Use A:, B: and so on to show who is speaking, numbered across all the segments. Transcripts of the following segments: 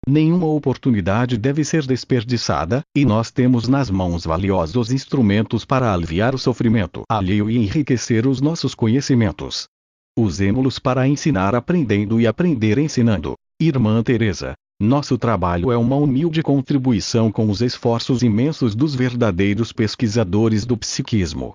A: Nenhuma oportunidade deve ser desperdiçada, e nós temos nas mãos valiosos instrumentos para aliviar o sofrimento alheio e enriquecer os nossos conhecimentos. Usemo-los para ensinar aprendendo e aprender ensinando. Irmã Teresa, nosso trabalho é uma humilde contribuição com os esforços imensos dos verdadeiros pesquisadores do psiquismo.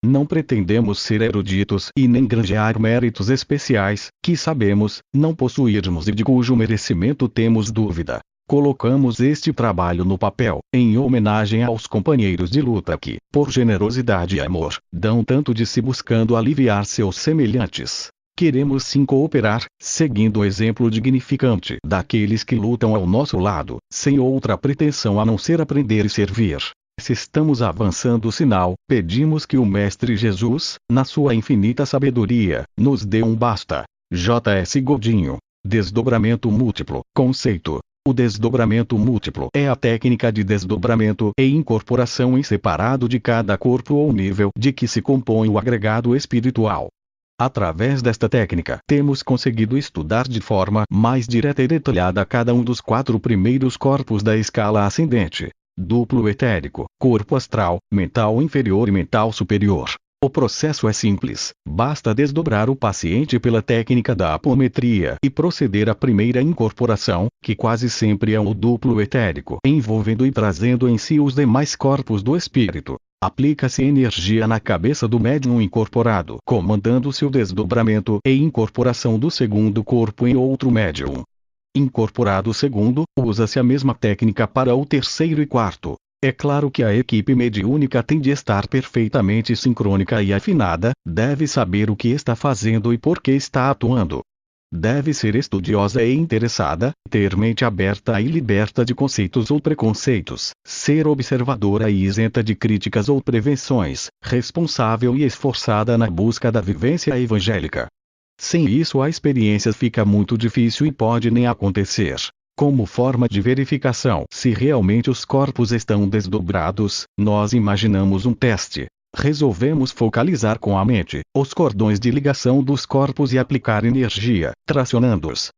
A: Não pretendemos ser eruditos e nem granjear méritos especiais, que sabemos, não possuirmos e de cujo merecimento temos dúvida. Colocamos este trabalho no papel, em homenagem aos companheiros de luta que, por generosidade e amor, dão tanto de si buscando aliviar seus semelhantes. Queremos sim cooperar, seguindo o exemplo dignificante daqueles que lutam ao nosso lado, sem outra pretensão a não ser aprender e servir. Se estamos avançando o sinal, pedimos que o Mestre Jesus, na sua infinita sabedoria, nos dê um basta. J.S. Godinho. Desdobramento múltiplo. Conceito. O desdobramento múltiplo é a técnica de desdobramento e incorporação em separado de cada corpo ou nível de que se compõe o agregado espiritual. Através desta técnica, temos conseguido estudar de forma mais direta e detalhada cada um dos 4 primeiros corpos da escala ascendente. Duplo etérico, corpo astral, mental inferior e mental superior. O processo é simples, basta desdobrar o paciente pela técnica da apometria e proceder à primeira incorporação, que quase sempre é o duplo etérico, envolvendo e trazendo em si os demais corpos do espírito. Aplica-se energia na cabeça do médium incorporado, comandando-se o desdobramento e incorporação do segundo corpo em outro médium. Incorporado o segundo, usa-se a mesma técnica para o terceiro e quarto. É claro que a equipe mediúnica tem de estar perfeitamente sincrônica e afinada, deve saber o que está fazendo e por que está atuando. Deve ser estudiosa e interessada, ter mente aberta e liberta de conceitos ou preconceitos, ser observadora e isenta de críticas ou prevenções, responsável e esforçada na busca da vivência evangélica. Sem isso a experiência fica muito difícil e pode nem acontecer. Como forma de verificação se realmente os corpos estão desdobrados, nós imaginamos um teste. Resolvemos focalizar com a mente os cordões de ligação dos corpos e aplicar energia, tracionando-os.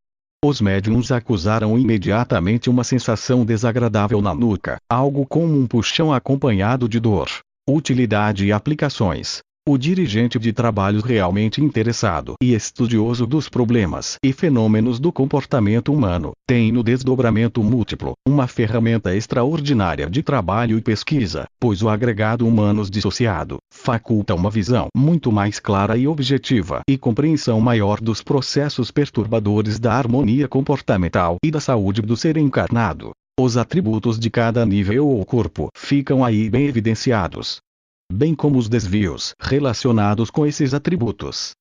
A: Os médiuns acusaram imediatamente uma sensação desagradável na nuca, algo como um puxão acompanhado de dor. Utilidade e aplicações. O dirigente de trabalho realmente interessado e estudioso dos problemas e fenômenos do comportamento humano, tem no desdobramento múltiplo, uma ferramenta extraordinária de trabalho e pesquisa, pois o agregado humanos dissociado, faculta uma visão muito mais clara e objetiva e compreensão maior dos processos perturbadores da harmonia comportamental e da saúde do ser encarnado. Os atributos de cada nível ou corpo ficam aí bem evidenciados, bem como os desvios relacionados com esses atributos.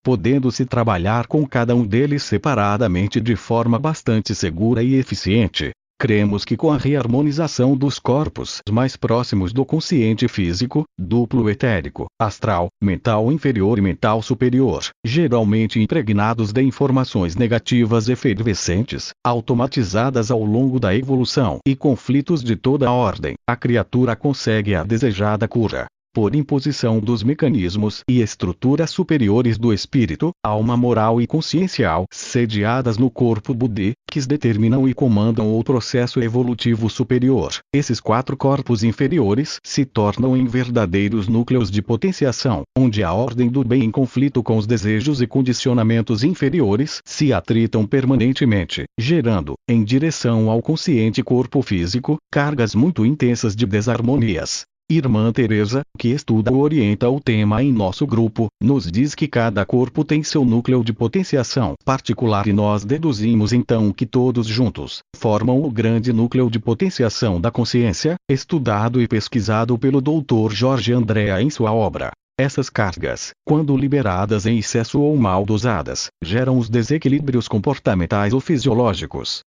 A: Podendo-se trabalhar com cada um deles separadamente de forma bastante segura e eficiente, cremos que com a reharmonização dos corpos mais próximos do consciente físico, duplo etérico, astral, mental inferior e mental superior, geralmente impregnados de informações negativas efervescentes, automatizadas ao longo da evolução e conflitos de toda a ordem, a criatura consegue a desejada cura. Por imposição dos mecanismos e estruturas superiores do espírito, alma moral e consciencial, sediadas no corpo Budi, que determinam e comandam o processo evolutivo superior, esses 4 corpos inferiores se tornam em verdadeiros núcleos de potenciação, onde a ordem do bem em conflito com os desejos e condicionamentos inferiores se atritam permanentemente, gerando, em direção ao consciente corpo físico, cargas muito intensas de desarmonias. Irmã Teresa, que estuda e orienta o tema em nosso grupo, nos diz que cada corpo tem seu núcleo de potenciação particular e nós deduzimos então que todos juntos formam o grande núcleo de potenciação da consciência, estudado e pesquisado pelo Dr. Jorge Andrea em sua obra. Essas cargas, quando liberadas em excesso ou mal dosadas, geram os desequilíbrios comportamentais ou fisiológicos.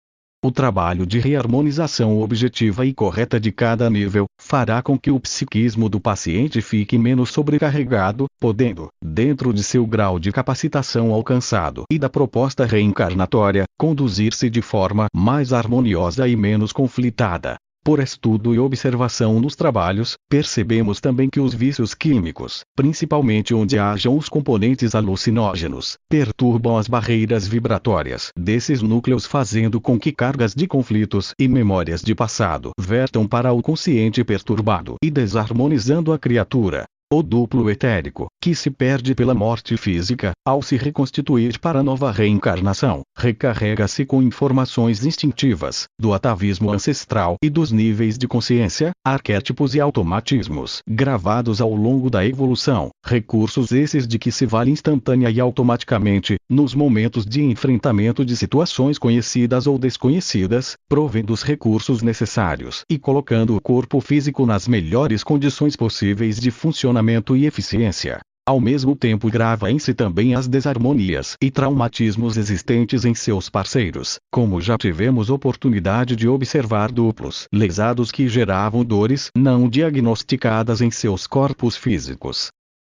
A: O trabalho de reharmonização objetiva e correta de cada nível, fará com que o psiquismo do paciente fique menos sobrecarregado, podendo, dentro de seu grau de capacitação alcançado e da proposta reencarnatória, conduzir-se de forma mais harmoniosa e menos conflitada. Por estudo e observação nos trabalhos, percebemos também que os vícios químicos, principalmente onde hajam os componentes alucinógenos, perturbam as barreiras vibratórias desses núcleos, fazendo com que cargas de conflitos e memórias de passado vertam para o consciente perturbado e desarmonizando a criatura. O duplo etérico, que se perde pela morte física, ao se reconstituir para nova reencarnação, recarrega-se com informações instintivas, do atavismo ancestral e dos níveis de consciência, arquétipos e automatismos gravados ao longo da evolução, recursos esses de que se vale instantânea e automaticamente, nos momentos de enfrentamento de situações conhecidas ou desconhecidas, provendo os recursos necessários e colocando o corpo físico nas melhores condições possíveis de funcionamento e eficiência. Ao mesmo tempo grava em si também as desarmonias e traumatismos existentes em seus parceiros, como já tivemos oportunidade de observar duplos lesados que geravam dores não diagnosticadas em seus corpos físicos.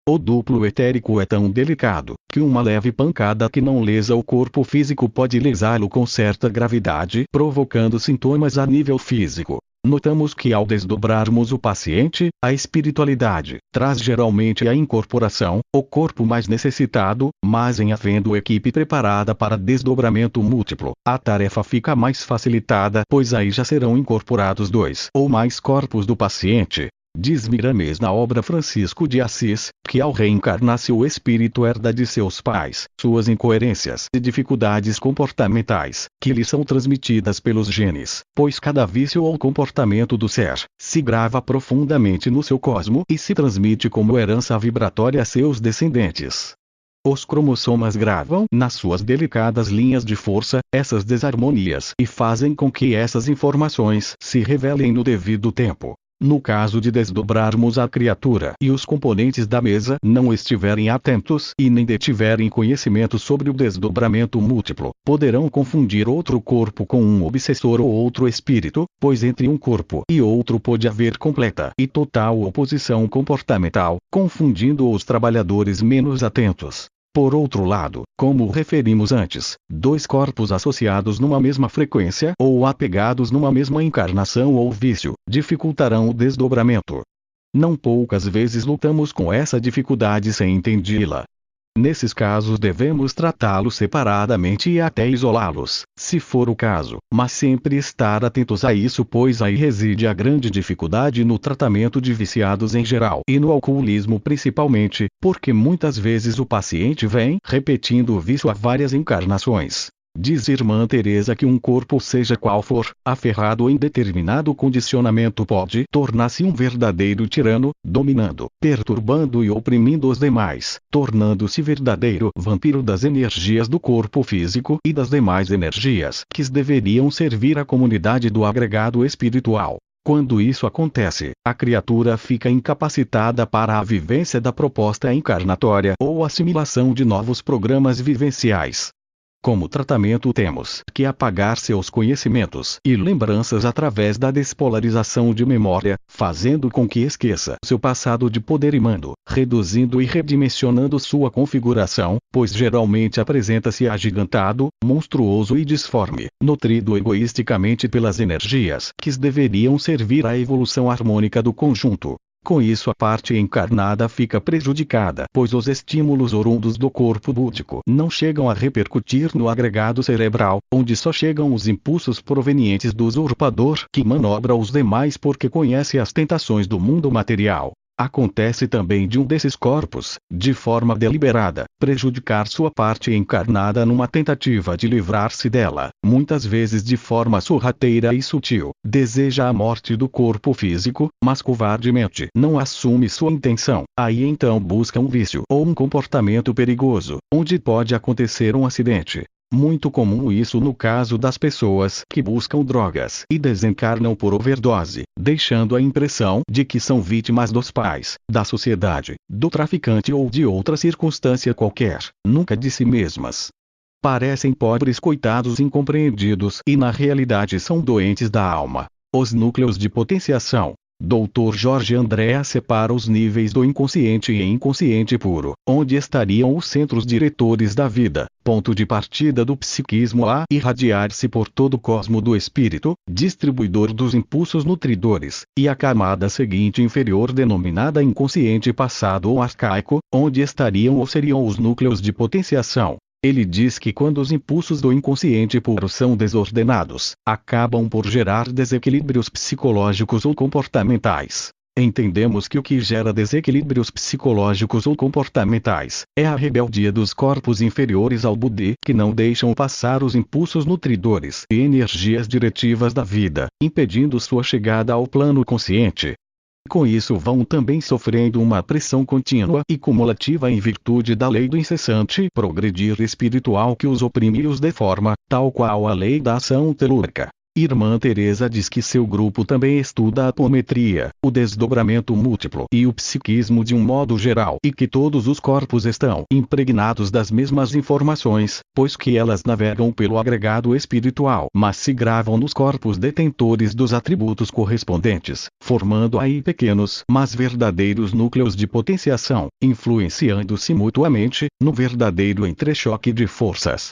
A: O duplo etérico é tão delicado, que uma leve pancada que não lesa o corpo físico pode lesá-lo com certa gravidade, provocando sintomas a nível físico. Notamos que ao desdobrarmos o paciente, a espiritualidade traz geralmente a incorporação, o corpo mais necessitado, mas em havendo equipe preparada para desdobramento múltiplo, a tarefa fica mais facilitada, pois aí já serão incorporados 2 ou mais corpos do paciente. Diz Miramês na obra Francisco de Assis, que ao reencarnar-se o espírito herda de seus pais, suas incoerências e dificuldades comportamentais, que lhe são transmitidas pelos genes, pois cada vício ou comportamento do ser, se grava profundamente no seu cosmo e se transmite como herança vibratória a seus descendentes. Os cromossomas gravam nas suas delicadas linhas de força essas desarmonias e fazem com que essas informações se revelem no devido tempo. No caso de desdobrarmos a criatura e os componentes da mesa não estiverem atentos e nem detiverem conhecimento sobre o desdobramento múltiplo, poderão confundir outro corpo com um obsessor ou outro espírito, pois entre um corpo e outro pode haver completa e total oposição comportamental, confundindo os trabalhadores menos atentos. Por outro lado, como referimos antes, 2 corpos associados numa mesma frequência ou apegados numa mesma encarnação ou vício, dificultarão o desdobramento. Não poucas vezes lutamos com essa dificuldade sem entendê-la. Nesses casos devemos tratá-los separadamente e até isolá-los, se for o caso, mas sempre estar atentos a isso, pois aí reside a grande dificuldade no tratamento de viciados em geral e no alcoolismo principalmente, porque muitas vezes o paciente vem repetindo o vício há várias encarnações. Diz Irmã Teresa que um corpo, seja qual for, aferrado em determinado condicionamento pode tornar-se um verdadeiro tirano, dominando, perturbando e oprimindo os demais, tornando-se verdadeiro vampiro das energias do corpo físico e das demais energias que deveriam servir à comunidade do agregado espiritual. Quando isso acontece, a criatura fica incapacitada para a vivência da proposta encarnatória ou assimilação de novos programas vivenciais. Como tratamento temos que apagar seus conhecimentos e lembranças através da despolarização de memória, fazendo com que esqueça seu passado de poder e mando, reduzindo e redimensionando sua configuração, pois geralmente apresenta-se agigantado, monstruoso e disforme, nutrido egoisticamente pelas energias que deveriam servir à evolução harmônica do conjunto. Com isso a parte encarnada fica prejudicada, pois os estímulos orundos do corpo búdico não chegam a repercutir no agregado cerebral, onde só chegam os impulsos provenientes do usurpador que manobra os demais porque conhece as tentações do mundo material. Acontece também de um desses corpos, de forma deliberada, prejudicar sua parte encarnada numa tentativa de livrar-se dela, muitas vezes de forma sorrateira e sutil. Deseja a morte do corpo físico, mas covardemente não assume sua intenção. Aí então busca um vício ou um comportamento perigoso, onde pode acontecer um acidente. Muito comum isso no caso das pessoas que buscam drogas e desencarnam por overdose, deixando a impressão de que são vítimas dos pais, da sociedade, do traficante ou de outra circunstância qualquer, nunca de si mesmas. Parecem pobres coitados incompreendidos e na realidade são doentes da alma. Os núcleos de potenciação Dr. Jorge Andréa separa os níveis do inconsciente e inconsciente puro, onde estariam os centros diretores da vida, ponto de partida do psiquismo a irradiar-se por todo o cosmo do espírito, distribuidor dos impulsos nutridores, e a camada seguinte inferior denominada inconsciente passado ou arcaico, onde estariam ou seriam os núcleos de potenciação. Ele diz que quando os impulsos do inconsciente puro são desordenados, acabam por gerar desequilíbrios psicológicos ou comportamentais. Entendemos que o que gera desequilíbrios psicológicos ou comportamentais é a rebeldia dos corpos inferiores ao Budi, que não deixam passar os impulsos nutridores e energias diretivas da vida, impedindo sua chegada ao plano consciente. Com isso vão também sofrendo uma pressão contínua e cumulativa em virtude da lei do incessante progredir espiritual que os oprime e os deforma, tal qual a lei da ação telúrica. Irmã Teresa diz que seu grupo também estuda a apometria, o desdobramento múltiplo e o psiquismo de um modo geral e que todos os corpos estão impregnados das mesmas informações, pois que elas navegam pelo agregado espiritual, mas se gravam nos corpos detentores dos atributos correspondentes, formando aí pequenos, mas verdadeiros núcleos de potenciação, influenciando-se mutuamente, no verdadeiro entrechoque de forças.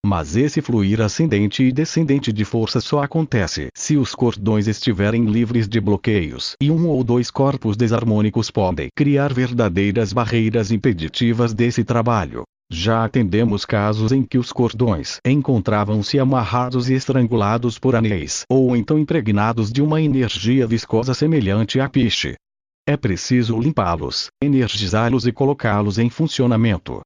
A: Mas esse fluir ascendente e descendente de força só acontece se os cordões estiverem livres de bloqueios e um ou dois corpos desarmônicos podem criar verdadeiras barreiras impeditivas desse trabalho. Já atendemos casos em que os cordões encontravam-se amarrados e estrangulados por anéis ou então impregnados de uma energia viscosa semelhante a piche. É preciso limpá-los, energizá-los e colocá-los em funcionamento.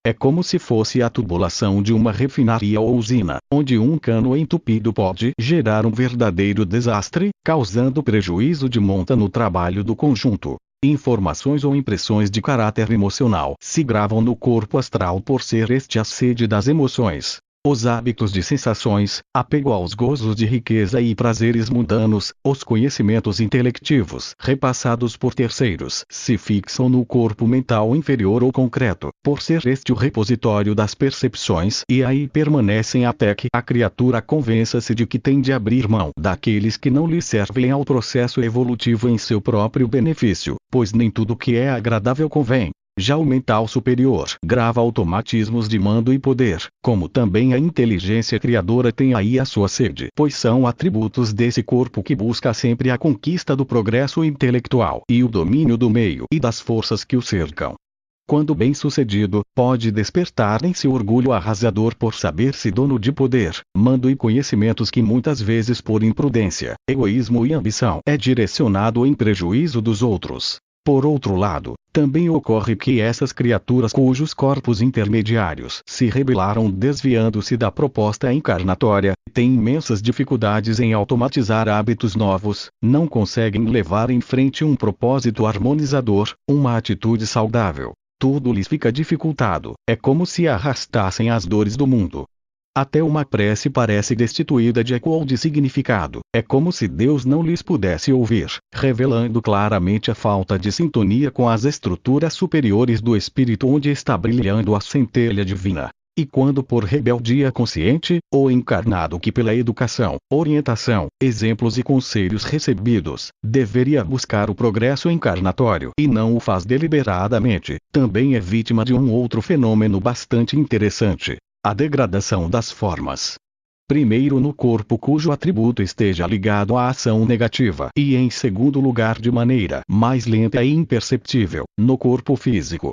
A: É como se fosse a tubulação de uma refinaria ou usina, onde um cano entupido pode gerar um verdadeiro desastre, causando prejuízo de monta no trabalho do conjunto. Informações ou impressões de caráter emocional se gravam no corpo astral por ser este a sede das emoções. Os hábitos de sensações, apego aos gozos de riqueza e prazeres mundanos, os conhecimentos intelectivos repassados por terceiros se fixam no corpo mental inferior ou concreto, por ser este o repositório das percepções e aí permanecem até que a criatura convença-se de que tem de abrir mão daqueles que não lhe servem ao processo evolutivo em seu próprio benefício, pois nem tudo que é agradável convém. Já o mental superior grava automatismos de mando e poder, como também a inteligência criadora tem aí a sua sede, pois são atributos desse corpo que busca sempre a conquista do progresso intelectual e o domínio do meio e das forças que o cercam. Quando bem-sucedido, pode despertar em seu orgulho arrasador por saber-se dono de poder, mando e conhecimentos que muitas vezes por imprudência, egoísmo e ambição é direcionado em prejuízo dos outros. Por outro lado, também ocorre que essas criaturas cujos corpos intermediários se rebelaram desviando-se da proposta encarnatória, têm imensas dificuldades em automatizar hábitos novos, não conseguem levar em frente um propósito harmonizador, uma atitude saudável. Tudo lhes fica dificultado, é como se arrastassem as dores do mundo. Até uma prece parece destituída de eco ou de significado, é como se Deus não lhes pudesse ouvir, revelando claramente a falta de sintonia com as estruturas superiores do espírito onde está brilhando a centelha divina. E quando por rebeldia consciente, ou encarnado que pela educação, orientação, exemplos e conselhos recebidos, deveria buscar o progresso encarnatório e não o faz deliberadamente, também é vítima de um outro fenômeno bastante interessante. A degradação das formas. Primeiro no corpo cujo atributo esteja ligado à ação negativa e em segundo lugar de maneira mais lenta e imperceptível, no corpo físico.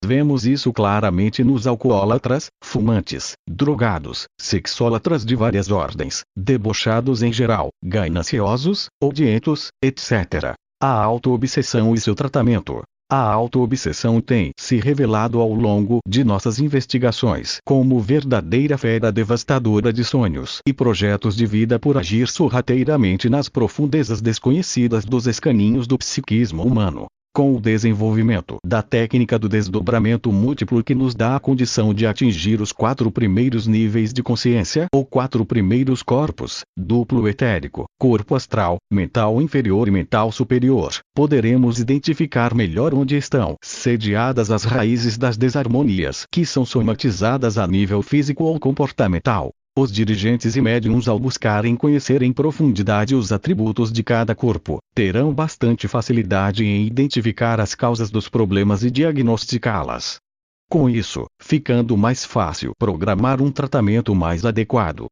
A: Vemos isso claramente nos alcoólatras, fumantes, drogados, sexólatras de várias ordens, debochados em geral, gananciosos, odientos, etc. A auto-obsessão e seu tratamento. A auto-obsessão tem se revelado ao longo de nossas investigações como verdadeira fera devastadora de sonhos e projetos de vida por agir sorrateiramente nas profundezas desconhecidas dos escaninhos do psiquismo humano. Com o desenvolvimento da técnica do desdobramento múltiplo que nos dá a condição de atingir os 4 primeiros níveis de consciência ou 4 primeiros corpos, duplo etérico, corpo astral, mental inferior e mental superior, poderemos identificar melhor onde estão sediadas as raízes das desarmonias que são somatizadas a nível físico ou comportamental. Os dirigentes e médiuns, ao buscarem conhecer em profundidade os atributos de cada corpo, terão bastante facilidade em identificar as causas dos problemas e diagnosticá-las. Com isso, ficando mais fácil programar um tratamento mais adequado.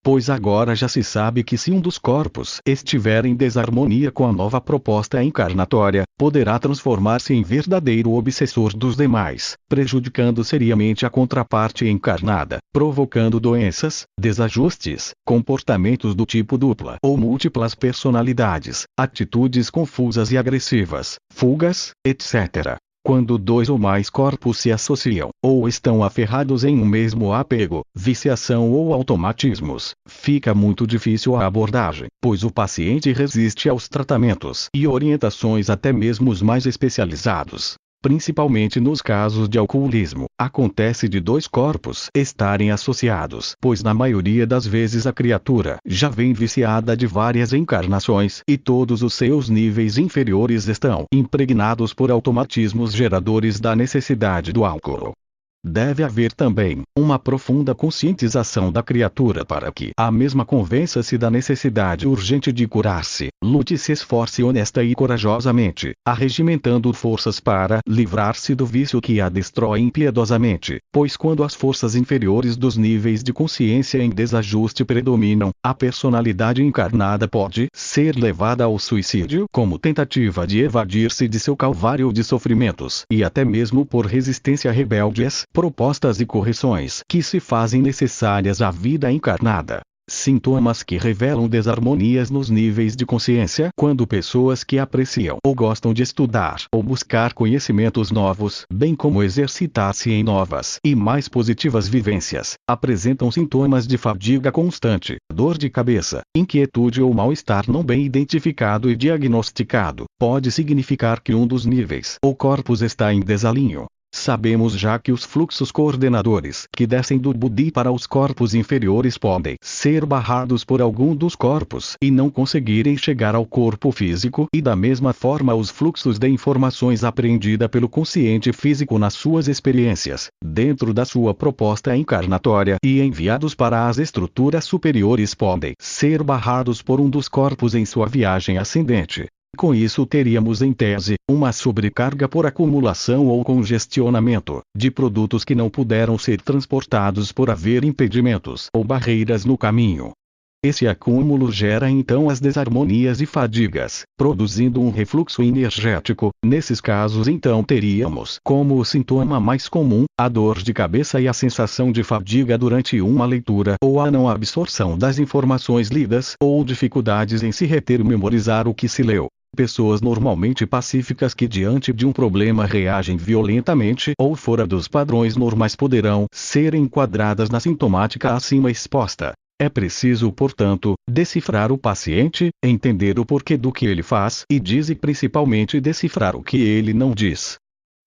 A: Pois agora já se sabe que se um dos corpos estiver em desarmonia com a nova proposta encarnatória, poderá transformar-se em verdadeiro obsessor dos demais, prejudicando seriamente a contraparte encarnada, provocando doenças, desajustes, comportamentos do tipo dupla ou múltiplas personalidades, atitudes confusas e agressivas, fugas, etc. Quando dois ou mais corpos se associam, ou estão aferrados em um mesmo apego, viciação ou automatismos, fica muito difícil a abordagem, pois o paciente resiste aos tratamentos e orientações até mesmo os mais especializados. Principalmente nos casos de alcoolismo, acontece de dois corpos estarem associados, pois na maioria das vezes a criatura já vem viciada de várias encarnações e todos os seus níveis inferiores estão impregnados por automatismos geradores da necessidade do álcool. Deve haver também uma profunda conscientização da criatura para que a mesma convença-se da necessidade urgente de curar-se, lute e se esforce honesta e corajosamente, arregimentando forças para livrar-se do vício que a destrói impiedosamente, pois quando as forças inferiores dos níveis de consciência em desajuste predominam, a personalidade encarnada pode ser levada ao suicídio como tentativa de evadir-se de seu calvário de sofrimentos e até mesmo por resistência rebeldes, propostas e correções que se fazem necessárias à vida encarnada. Sintomas que revelam desarmonias nos níveis de consciência quando pessoas que apreciam ou gostam de estudar ou buscar conhecimentos novos, bem como exercitar-se em novas e mais positivas vivências, apresentam sintomas de fadiga constante, dor de cabeça, inquietude ou mal-estar não bem identificado e diagnosticado, pode significar que um dos níveis ou corpos está em desalinho. Sabemos já que os fluxos coordenadores que descem do Budi para os corpos inferiores podem ser barrados por algum dos corpos e não conseguirem chegar ao corpo físico, e da mesma forma os fluxos de informações apreendida pelo consciente físico nas suas experiências, dentro da sua proposta encarnatória e enviados para as estruturas superiores podem ser barrados por um dos corpos em sua viagem ascendente. Com isso teríamos em tese, uma sobrecarga por acumulação ou congestionamento, de produtos que não puderam ser transportados por haver impedimentos ou barreiras no caminho. Esse acúmulo gera então as desarmonias e fadigas, produzindo um refluxo energético. Nesses casos então teríamos como sintoma mais comum, a dor de cabeça e a sensação de fadiga durante uma leitura ou a não absorção das informações lidas ou dificuldades em se reter e memorizar o que se leu. Pessoas normalmente pacíficas que diante de um problema reagem violentamente ou fora dos padrões normais poderão ser enquadradas na sintomática acima exposta. É preciso, portanto, decifrar o paciente, entender o porquê do que ele faz e diz e principalmente decifrar o que ele não diz.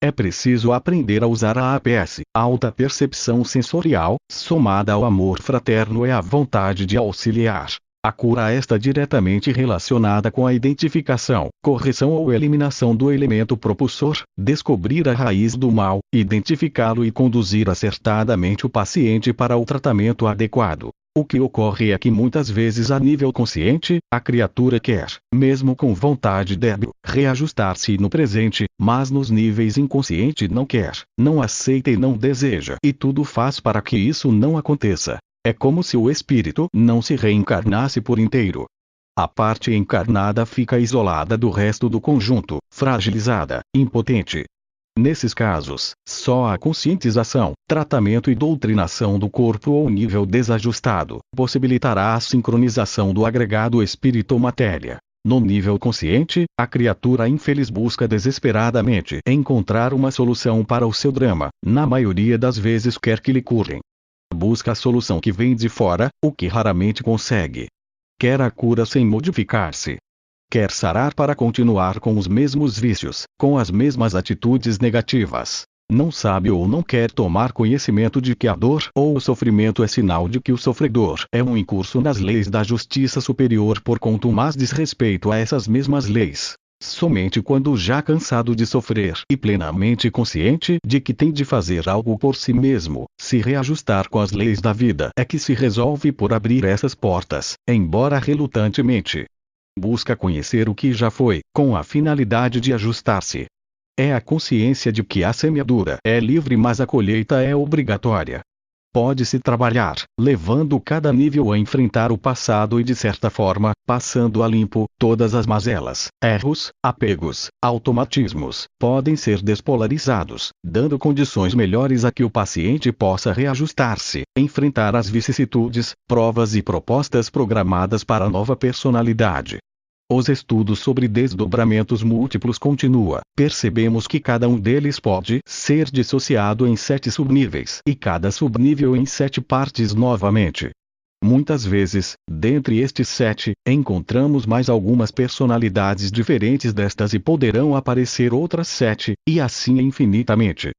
A: É preciso aprender a usar a APS, alta percepção sensorial, somada ao amor fraterno e à vontade de auxiliar. A cura está diretamente relacionada com a identificação, correção ou eliminação do elemento propulsor, descobrir a raiz do mal, identificá-lo e conduzir acertadamente o paciente para o tratamento adequado. O que ocorre é que muitas vezes a nível consciente, a criatura quer, mesmo com vontade débil, reajustar-se no presente, mas nos níveis inconsciente não quer, não aceita e não deseja, e tudo faz para que isso não aconteça. É como se o espírito não se reencarnasse por inteiro. A parte encarnada fica isolada do resto do conjunto, fragilizada, impotente. Nesses casos, só a conscientização, tratamento e doutrinação do corpo ou nível desajustado possibilitará a sincronização do agregado espírito-matéria. No nível consciente, a criatura infeliz busca desesperadamente encontrar uma solução para o seu drama, na maioria das vezes quer que lhe curem. Busca a solução que vem de fora, o que raramente consegue. Quer a cura sem modificar-se. Quer sarar para continuar com os mesmos vícios, com as mesmas atitudes negativas. Não sabe ou não quer tomar conhecimento de que a dor ou o sofrimento é sinal de que o sofredor é um incurso nas leis da justiça superior por contumaz desrespeito a essas mesmas leis. Somente quando já cansado de sofrer e plenamente consciente de que tem de fazer algo por si mesmo, se reajustar com as leis da vida, é que se resolve por abrir essas portas, embora relutantemente. Busca conhecer o que já foi, com a finalidade de ajustar-se. É a consciência de que a semeadura é livre, mas a colheita é obrigatória. Pode-se trabalhar, levando cada nível a enfrentar o passado e de certa forma, passando a limpo, todas as mazelas, erros, apegos, automatismos, podem ser despolarizados, dando condições melhores a que o paciente possa reajustar-se, enfrentar as vicissitudes, provas e propostas programadas para a nova personalidade. Os estudos sobre desdobramentos múltiplos continua. Percebemos que cada um deles pode ser dissociado em 7 subníveis e cada subnível em 7 partes novamente. Muitas vezes, dentre estes 7, encontramos mais algumas personalidades diferentes destas e poderão aparecer outras 7, e assim infinitamente.